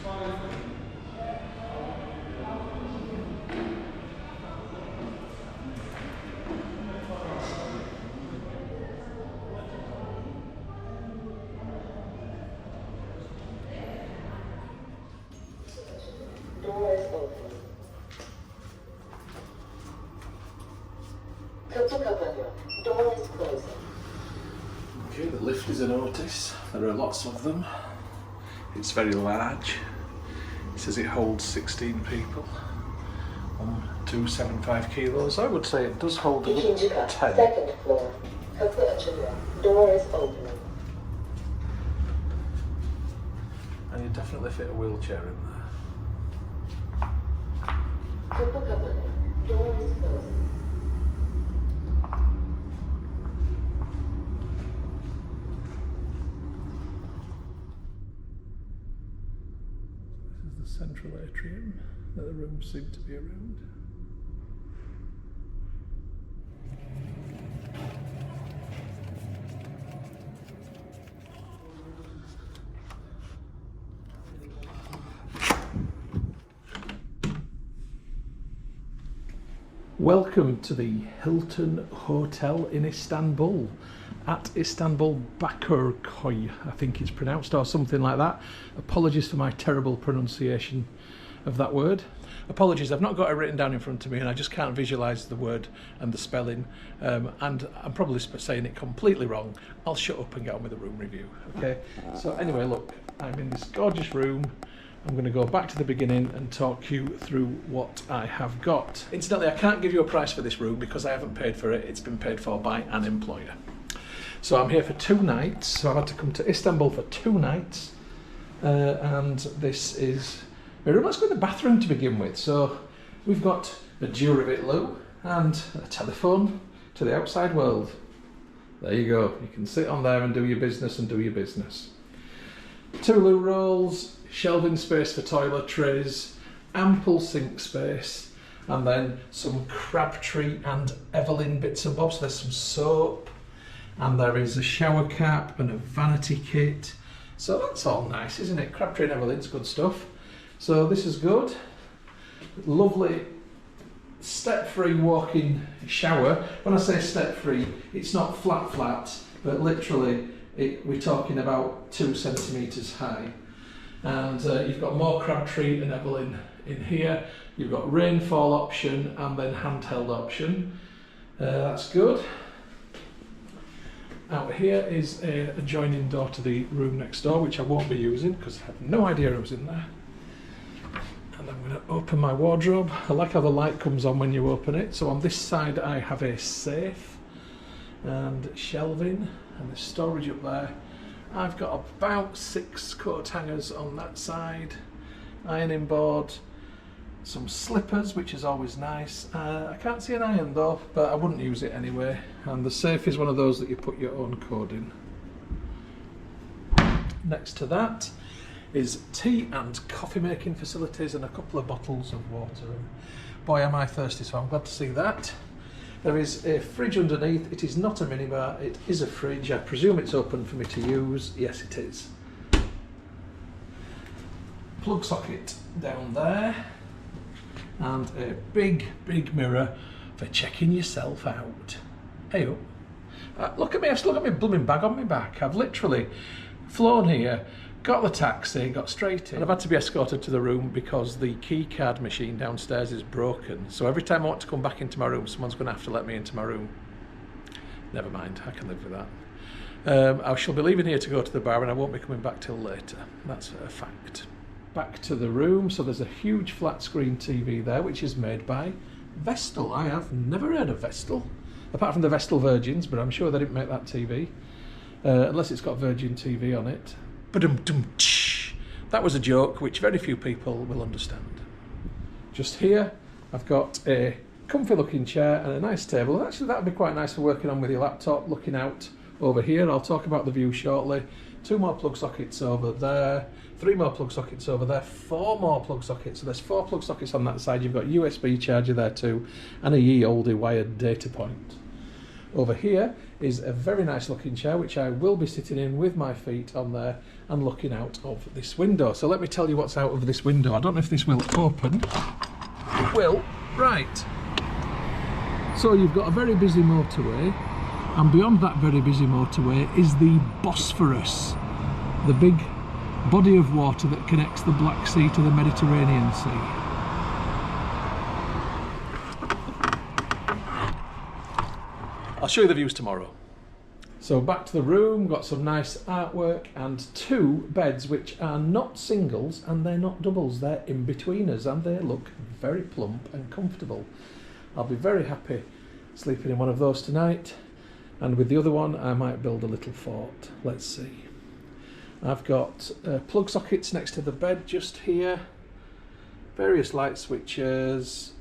Door is open. Kapı kapanıyor. Door is closing. Okay, the lift is a notice. There are lots of them. It's very large. It says it holds 16 people. 275 kilos. I would say it does hold a good İkinci kat. 10. Second floor. Kapı açılıyor. Door is opening. And you definitely fit a wheelchair in there. Kapı kapanıyor. Door is closing. This is the central atrium that the rooms seem to be around. Welcome to the Hilton Hotel in Istanbul, at Istanbul Bakirkoy, I think it's pronounced, or something like that. Apologies for my terrible pronunciation of that word. Apologies, I've not got it written down in front of me and I just can't visualise the word and the spelling, and I'm probably saying it completely wrong. I'll shut up and get on with the room review, okay? So anyway, look, I'm in this gorgeous room. I'm going to go back to the beginning and talk you through what I have got. Incidentally, I can't give you a price for this room because I haven't paid for it. It's been paid for by an employer. So I'm here for 2 nights. So I've had to come to Istanbul for 2 nights. And this is my room. Let's go in the bathroom to begin with. So we've got a Duravit loo and a telephone to the outside world. There you go. You can sit on there and do your business and do your business. 2 loo rolls, shelving space for toiletries, ample sink space, and then some Crabtree and Evelyn bits and bobs. There's some soap, and there is a shower cap and a vanity kit. So that's all nice, isn't it? Crabtree and Evelyn's good stuff. So this is good. Lovely step-free walk-in shower. When I say step-free, it's not flat, but literally we're talking about 2 centimetres high. And you've got more Crabtree and Evelyn in here. You've got rainfall option and then handheld option. That's good. Out here is a adjoining door to the room next door, which I won't be using because I have no idea who's in there. And I'm going to open my wardrobe. I like how the light comes on when you open it. So on this side I have a safe and shelving and there's storage up there. I've got about 6 coat hangers on that side, ironing board, some slippers, which is always nice. I can't see an iron though, but I wouldn't use it anyway. And the safe is one of those that you put your own code in. Next to that is tea and coffee making facilities and a couple of bottles of water. And boy, am I thirsty, so I'm glad to see that. There is a fridge underneath. It is not a minibar, it is a fridge. I presume it's open for me to use. Yes, it is. Plug socket down there. And a big mirror for checking yourself out. Hey, look at me, I've still got my blooming bag on my back. I've literally flown here, got the taxi, got straight in, and I've had to be escorted to the room because the key card machine downstairs is broken. So every time I want to come back into my room, someone's going to have to let me into my room. Never mind, I can live with that. I shall be leaving here to go to the bar and I won't be coming back till later. That's a fact. Back to the room. So there's a huge flat screen TV there, which is made by Vestel. I have never heard of Vestel, apart from the Vestel Virgins, but I'm sure they didn't make that TV, unless it's got Virgin TV on it. That was a joke which very few people will understand. Just here I've got a comfy looking chair and a nice table, and actually that would be quite nice for working on with your laptop, looking out over here. I'll talk about the view shortly. 2 more plug sockets over there, 3 more plug sockets over there, 4 more plug sockets. So there's 4 plug sockets on that side. You've got USB charger there too, and a ye olde wired data point. Over here is a very nice looking chair which I will be sitting in with my feet on there, and looking out of this window. So let me tell you what's out of this window. I don't know if this will open. It will. Right. So you've got a very busy motorway, and beyond that very busy motorway is the Bosphorus, the big body of water that connects the Black Sea to the Mediterranean Sea. I'll show you the views tomorrow. So back to the room, got some nice artwork and 2 beds which are not singles and they're not doubles, they're in-betweeners, and they look very plump and comfortable. I'll be very happy sleeping in one of those tonight, and with the other one I might build a little fort. Let's see. I've got plug sockets next to the bed just here, various light switches.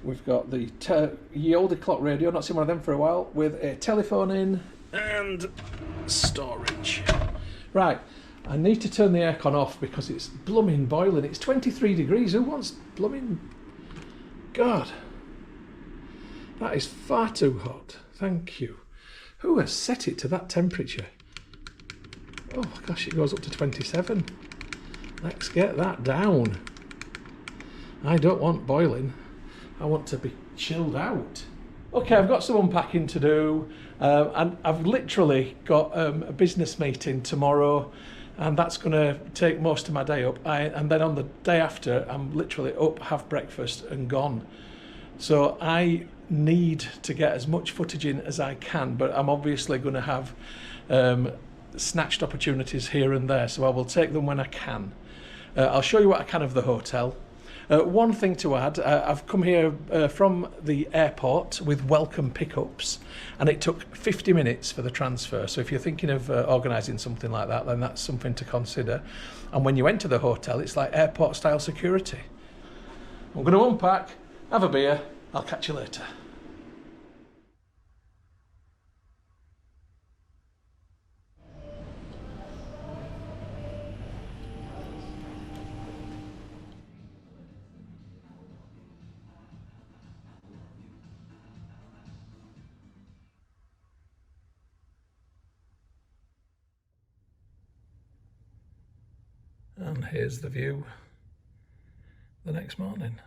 We've got the Yoldi clock radio, not seen one of them for a while, with a telephone in and storage. Right, I need to turn the aircon off because it's blooming boiling. It's 23 degrees. Who wants blooming... God, that is far too hot. Thank you. Who has set it to that temperature? Oh my gosh, it goes up to 27. Let's get that down. I don't want boiling. I want to be chilled out. Okay, I've got some unpacking to do, and I've literally got a business meeting tomorrow, and that's going to take most of my day up. And then on the day after, I'm literally up, have breakfast and gone. So I need to get as much footage in as I can, but I'm obviously going to have snatched opportunities here and there, so I will take them when I can. I'll show you what I can of the hotel. One thing to add, I've come here from the airport with welcome pickups, and it took 50 minutes for the transfer. So if you're thinking of organising something like that, then that's something to consider. And when you enter the hotel, it's like airport style security. I'm going to unpack, have a beer, I'll catch you later. And here's the view the next morning.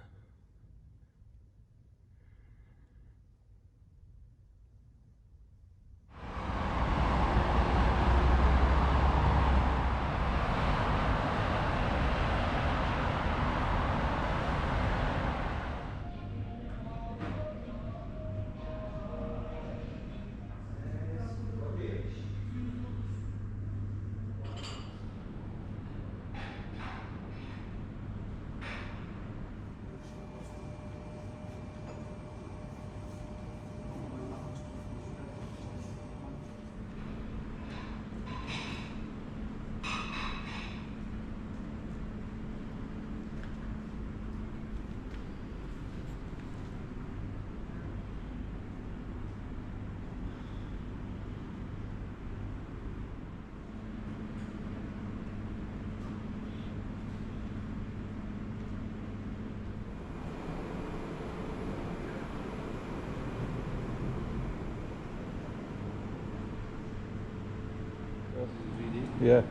Yeah.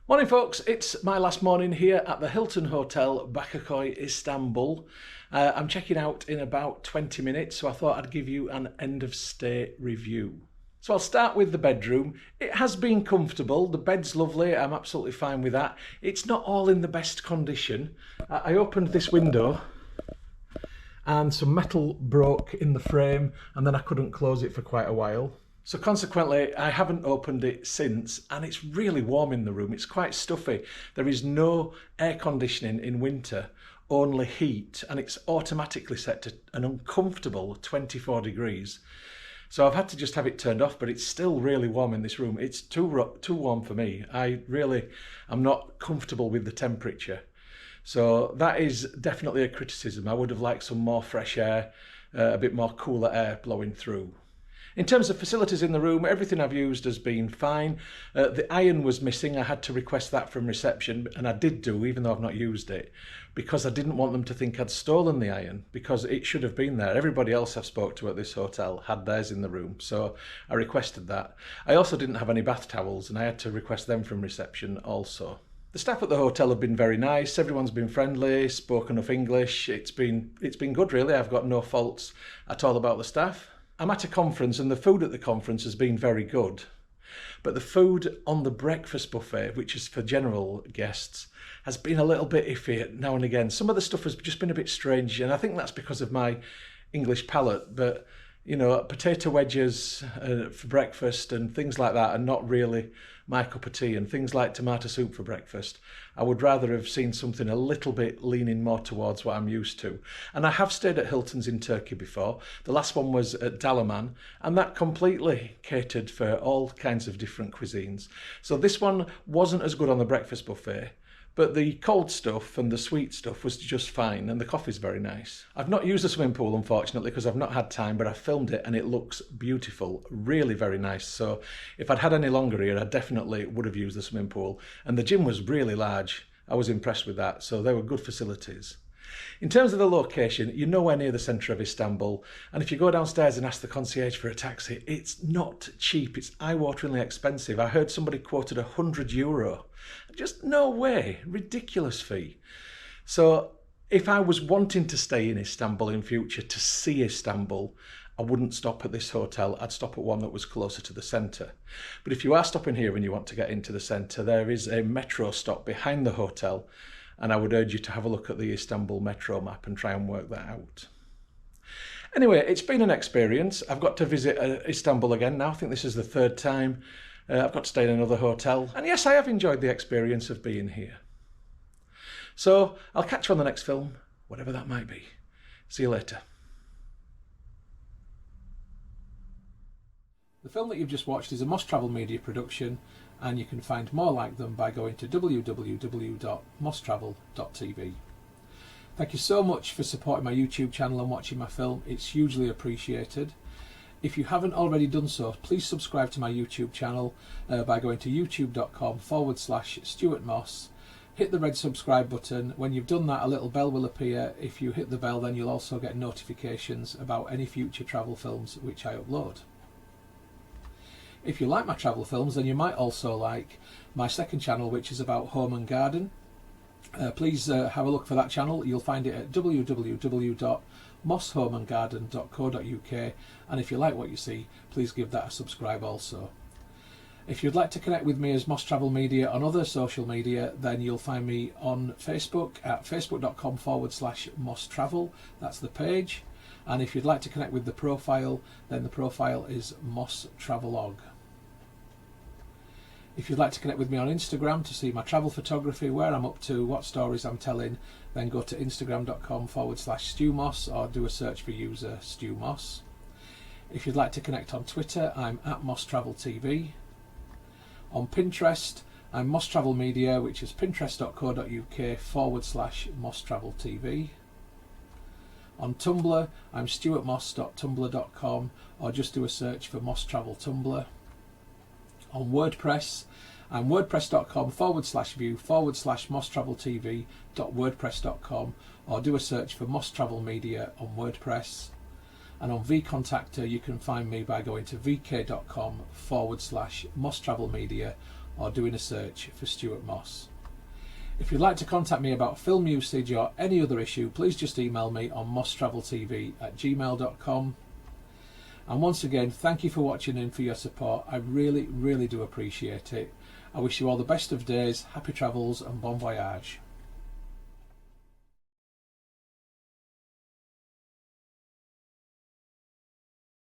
Morning folks, it's my last morning here at the Hilton Hotel Bakirkoy, Istanbul. I'm checking out in about 20 minutes, so I thought I'd give you an end of stay review. So I'll start with the bedroom. It has been comfortable, the bed's lovely, I'm absolutely fine with that. It's not all in the best condition. I opened this window and some metal broke in the frame and then I couldn't close it for quite a while. So consequently, I haven't opened it since, and it's really warm in the room. It's quite stuffy. There is no air conditioning in winter, only heat, and it's automatically set to an uncomfortable 24 degrees. So I've had to just have it turned off, but it's still really warm in this room. It's too warm for me. I really am not comfortable with the temperature. So that is definitely a criticism. I would have liked some more fresh air, a bit more cooler air blowing through. In terms of facilities in the room, everything I've used has been fine. The iron was missing. I had to request that from reception, and I did do, even though I've not used it, because I didn't want them to think I'd stolen the iron, because it should have been there. Everybody else I've spoke to at this hotel had theirs in the room, so I requested that. I also didn't have any bath towels, and I had to request them from reception also. The staff at the hotel have been very nice. Everyone's been friendly, spoke enough English. It's been good, really. I've got no faults at all about the staff. I'm at a conference and the food at the conference has been very good, but the food on the breakfast buffet, which is for general guests, has been a little bit iffy now and again. Some of the stuff has just been a bit strange, and I think that's because of my English palate, but you know, potato wedges for breakfast and things like that are not really my cup of tea, and things like tomato soup for breakfast. I would rather have seen something a little bit leaning more towards what I'm used to. And I have stayed at Hilton's in Turkey before. The last one was at Dalaman, and that completely catered for all kinds of different cuisines. So this one wasn't as good on the breakfast buffet, but the cold stuff and the sweet stuff was just fine, and the coffee's very nice. I've not used the swimming pool, unfortunately, because I've not had time, but I filmed it and it looks beautiful, really very nice. So if I'd had any longer here, I definitely would have used the swimming pool. And the gym was really large. I was impressed with that, so they were good facilities. In terms of the location, you're nowhere near the centre of Istanbul, and if you go downstairs and ask the concierge for a taxi, it's not cheap, it's eye-wateringly expensive. I heard somebody quoted €100. Just no way, ridiculous fee. So if I was wanting to stay in Istanbul in future, to see Istanbul, I wouldn't stop at this hotel, I'd stop at one that was closer to the centre. But if you are stopping here and you want to get into the centre, there is a metro stop behind the hotel, and I would urge you to have a look at the Istanbul metro map and try and work that out. Anyway, it's been an experience. I've got to visit Istanbul again now. I think this is the third time. I've got to stay in another hotel. And yes, I have enjoyed the experience of being here. So I'll catch you on the next film, whatever that might be. See you later. The film that you've just watched is a Moss Travel Media production, and you can find more like them by going to www.mosstravel.tv. Thank you so much for supporting my YouTube channel and watching my film. It's hugely appreciated. If you haven't already done so, please subscribe to my YouTube channel by going to youtube.com/Stuart Moss. Hit the red subscribe button. When you've done that, a little bell will appear. If you hit the bell, then you'll also get notifications about any future travel films which I upload. If you like my travel films, then you might also like my second channel, which is about home and garden. Please have a look for that channel. You'll find it at www.mosshomeandgarden.co.uk, and if you like what you see, please give that a subscribe also. If you'd like to connect with me as Moss Travel Media on other social media, then you'll find me on Facebook at facebook.com/Moss Travel. That's the page. And if you'd like to connect with the profile, then the profile is Moss Travelog. If you'd like to connect with me on Instagram to see my travel photography, where I'm up to, what stories I'm telling, then go to instagram.com/StuMoss or do a search for user Stu Moss. If you'd like to connect on Twitter, I'm at Moss Travel TV. On Pinterest, I'm Moss Travel Media, which is pinterest.co.uk/Moss Travel TV. On Tumblr, I'm stuartmoss.tumblr.com, or just do a search for Moss Travel Tumblr. On WordPress, I'm wordpress.com/view/Moss Travel TV.wordpress.com, or do a search for Moss Travel Media on WordPress. And on vContactor, you can find me by going to vk.com/Moss Travel Media, or doing a search for Stuart Moss. If you'd like to contact me about film usage or any other issue, please just email me on mosstraveltv@gmail.com. And once again, thank you for watching and for your support. I really do appreciate it. I wish you all the best of days, happy travels and bon voyage.